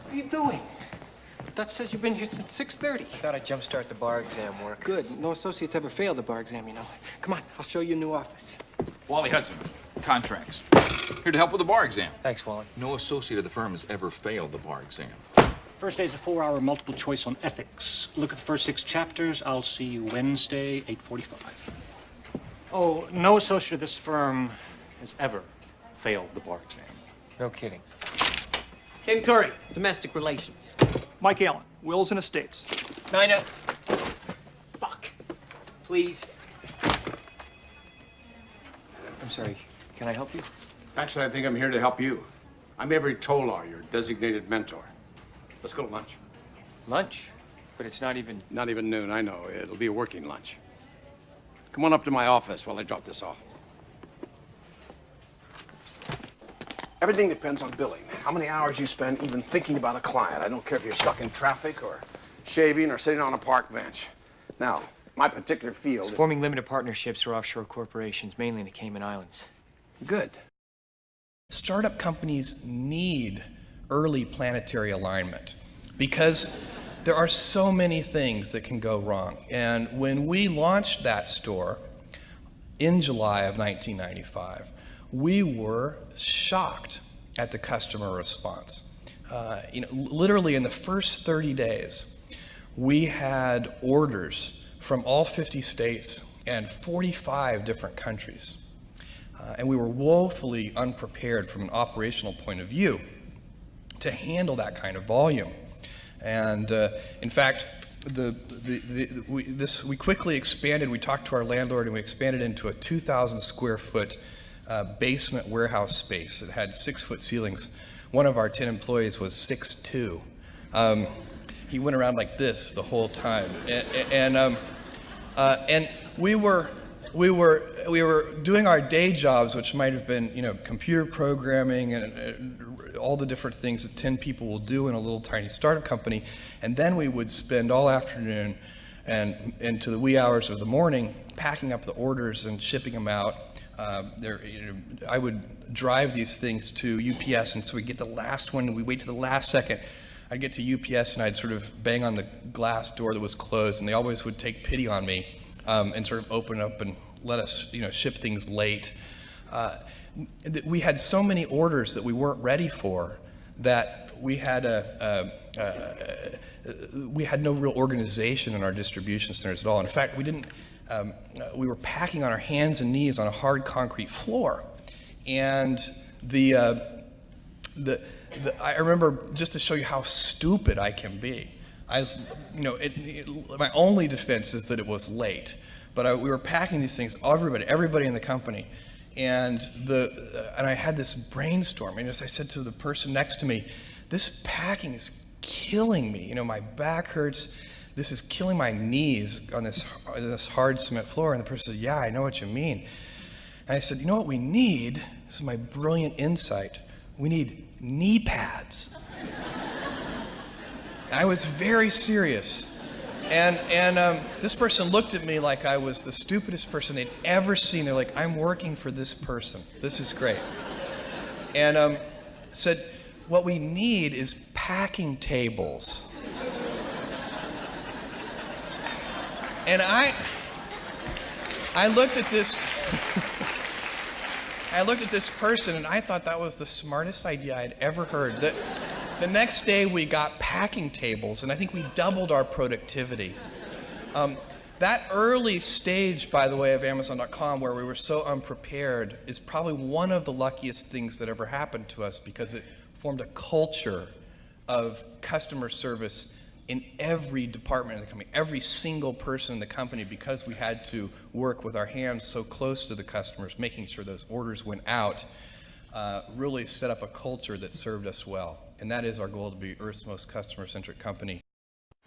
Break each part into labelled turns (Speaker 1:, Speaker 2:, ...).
Speaker 1: What are you doing? Dutch says you've been here since 6:30.
Speaker 2: I thought I'd jumpstart the bar exam work.
Speaker 1: Good. No associates ever failed the bar exam, you know. Come on, I'll show you a new office.
Speaker 3: Wally Hudson, contracts. Here to help with the bar exam.
Speaker 2: Thanks, Wally.
Speaker 3: No associate of the firm has ever failed the bar exam.
Speaker 4: First day's a 4-hour multiple choice on ethics. Look at the first 6 chapters. I'll see you Wednesday, 8:45. Oh, no associate of this firm has ever failed the bar exam.
Speaker 2: No kidding.
Speaker 5: Ken Curry, Domestic Relations.
Speaker 6: Mike Allen, Wills and Estates.
Speaker 5: Nina. Fuck. Please.
Speaker 2: I'm sorry. Can I help you?
Speaker 7: Actually, I think I'm here to help you. I'm Avery Tolar, your designated mentor. Let's go to lunch.
Speaker 2: Lunch? But it's not even...
Speaker 7: Not even noon, I know. It'll be a working lunch. Come on up to my office while I drop this off. Everything depends on billing. How many hours you spend even thinking about a client. I don't care if you're stuck in traffic or shaving or sitting on a park bench. Now, my particular field...
Speaker 2: It's forming limited partnerships or offshore corporations, mainly in the Cayman Islands.
Speaker 7: Good.
Speaker 8: Startup companies need early planetary alignment because there are so many things that can go wrong. And when we launched that store in July of 1995, we were shocked at the customer response. Literally in the first 30 days, we had orders from all 50 states and 45 different countries. And we were woefully unprepared from an operational point of view to handle that kind of volume. And in fact, we quickly expanded. We talked to our landlord and we expanded into a 2,000 square foot basement warehouse space. It had 6-foot ceilings. One of our 10 employees was 6'2". He went around like this the whole time. And we were doing our day jobs, which might have been, computer programming and all the different things that 10 people will do in a little tiny startup company. And then we would spend all afternoon and into the wee hours of the morning packing up the orders and shipping them out. I would drive these things to UPS, and so we'd get the last one, and we'd wait to the last second. I'd get to UPS, and I'd sort of bang on the glass door that was closed, and they always would take pity on me and sort of open up and let us, ship things late. We had so many orders that we weren't ready for that we had no real organization in our distribution centers at all. In fact, we were packing on our hands and knees on a hard concrete floor, and I remember, just to show you how stupid I can be. My only defense is that it was late, but we were packing these things, everybody in the company, and I had this brainstorm. And as I said to the person next to me, this packing is killing me. My back hurts. This is killing my knees on this hard cement floor. And the person said, yeah, I know what you mean. And I said, you know what we need? This is my brilliant insight. We need knee pads. I was very serious. And this person looked at me like I was the stupidest person they'd ever seen. They're like, I'm working for this person. This is great. And said, what we need is packing tables. And I looked at this person, and I thought that was the smartest idea I'd ever heard. The next day we got packing tables, and I think we doubled our productivity. That early stage, by the way, of Amazon.com, where we were so unprepared, is probably one of the luckiest things that ever happened to us, because it formed a culture of customer service in every department in the company, every single person in the company, because we had to work with our hands so close to the customers, making sure those orders went out, really set up a culture that served us well. And that is our goal, to be Earth's most customer-centric company.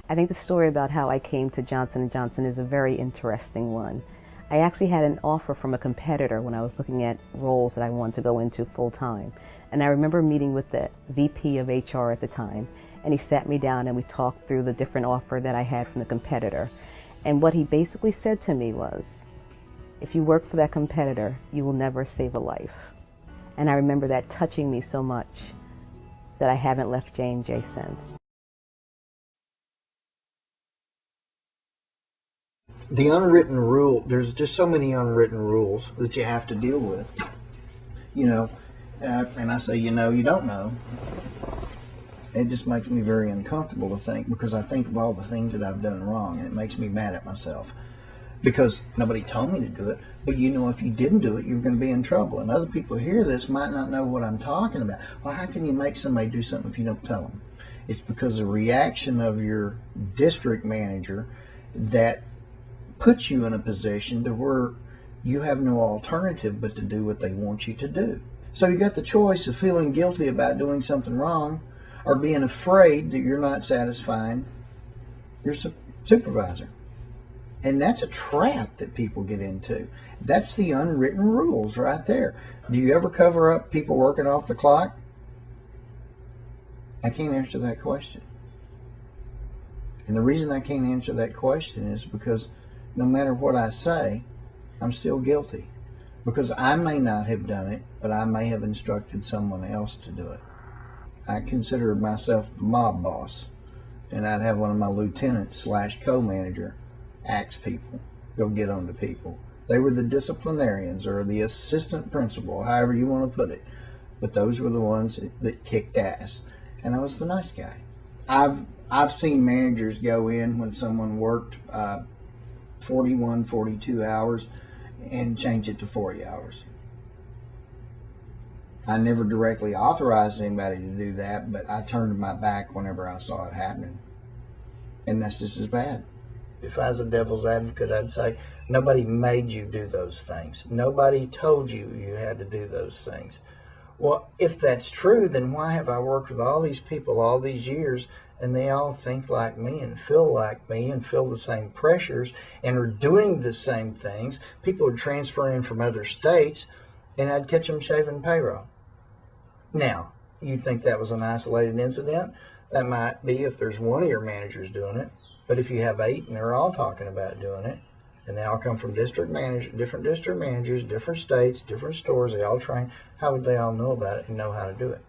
Speaker 9: I think the story about how I came to Johnson & Johnson is a very interesting one. I actually had an offer from a competitor when I was looking at roles that I wanted to go into full-time. And I remember meeting with the VP of HR at the time, and he sat me down and we talked through the different offer that I had from the competitor. And what he basically said to me was, if you work for that competitor, you will never save a life. And I remember that touching me so much. that I haven't left J&J since.
Speaker 10: The unwritten rule, there's just so many unwritten rules that you have to deal with. You know, and I say, you know, you don't know. It just makes me very uncomfortable to think, because I think of all the things that I've done wrong, and it makes me mad at myself. Because nobody told me to do it, but you know, if you didn't do it, you're going to be in trouble. And other people hear this might not know what I'm talking about. Well, how can you make somebody do something if you don't tell them? It's because the reaction of your district manager that puts you in a position to where you have no alternative but to do what they want you to do. So you got the choice of feeling guilty about doing something wrong, or being afraid that you're not satisfying your supervisor. And that's a trap that people get into. That's the unwritten rules right there. Do you ever cover up people working off the clock? I can't answer that question. And the reason I can't answer that question is because no matter what I say, I'm still guilty. Because I may not have done it, but I may have instructed someone else to do it. I consider myself the mob boss, and I'd have one of my lieutenants / co-manager ask people, go get on to people. They were the disciplinarians or the assistant principal, however you want to put it. But those were the ones that kicked ass, and I was the nice guy. I've seen managers go in when someone worked 41, 42 hours and change it to 40 hours. I never directly authorized anybody to do that, but I turned my back whenever I saw it happening. And that's just as bad. If I was a devil's advocate, I'd say, nobody made you do those things. Nobody told you you had to do those things. Well, if that's true, then why have I worked with all these people all these years, and they all think like me and feel the same pressures and are doing the same things? People would transfer in from other states, and I'd catch them shaving payroll. Now, you think that was an isolated incident? That might be if there's one of your managers doing it. But if you have 8 and they're all talking about doing it, and they all come from different district managers, different states, different stores, they all train, how would they all know about it and know how to do it?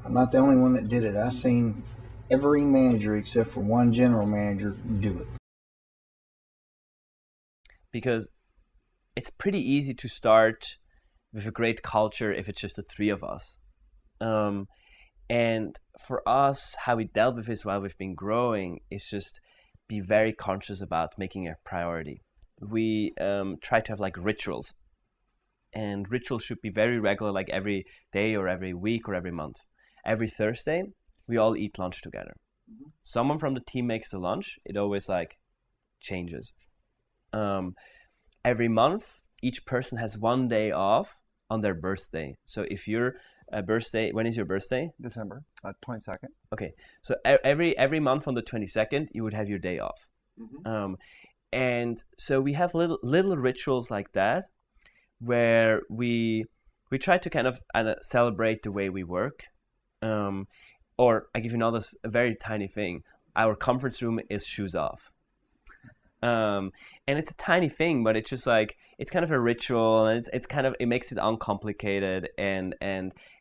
Speaker 10: I'm not the only one that did it. I've seen every manager except for one general manager do it.
Speaker 11: Because it's pretty easy to start with a great culture if it's just the 3 of us. And for us, how we dealt with this while we've been growing is just be very conscious about making it a priority. We try to have like rituals, and rituals should be very regular, like every day or every week or every month. Every Thursday, we all eat lunch together. Someone from the team makes the lunch. It always like changes. Every month, each person has 1 day off on their birthday. So if your birthday, when is your birthday?
Speaker 12: December 22nd.
Speaker 11: Okay, so every month on the 22nd, you would have your day off. And so we have little rituals like that, where we try to kind of celebrate the way we work. Or I give you another a very tiny thing. Our conference room is shoes off. And it's a tiny thing, but it's just like, it's kind of a ritual, and it's kind of, it makes it uncomplicated, and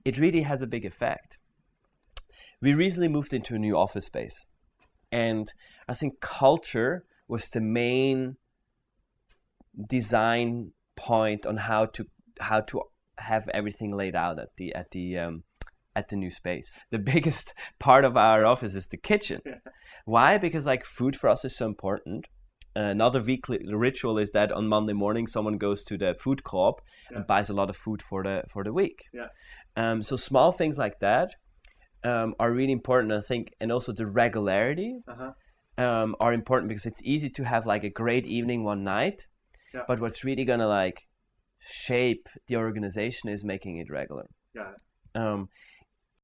Speaker 11: it really has a big effect. We recently moved into a new office space, and I think culture was the main design point on how to have everything laid out at the new space. The biggest part of our office is the kitchen. Why? Because like food for us is so important. Another weekly ritual is that on Monday morning someone goes to the food co-op and buys a lot of food for the week. So small things like that are really important, I think, and also the regularity are important, because it's easy to have like a great evening one night, but what's really gonna like shape the organization is making it regular.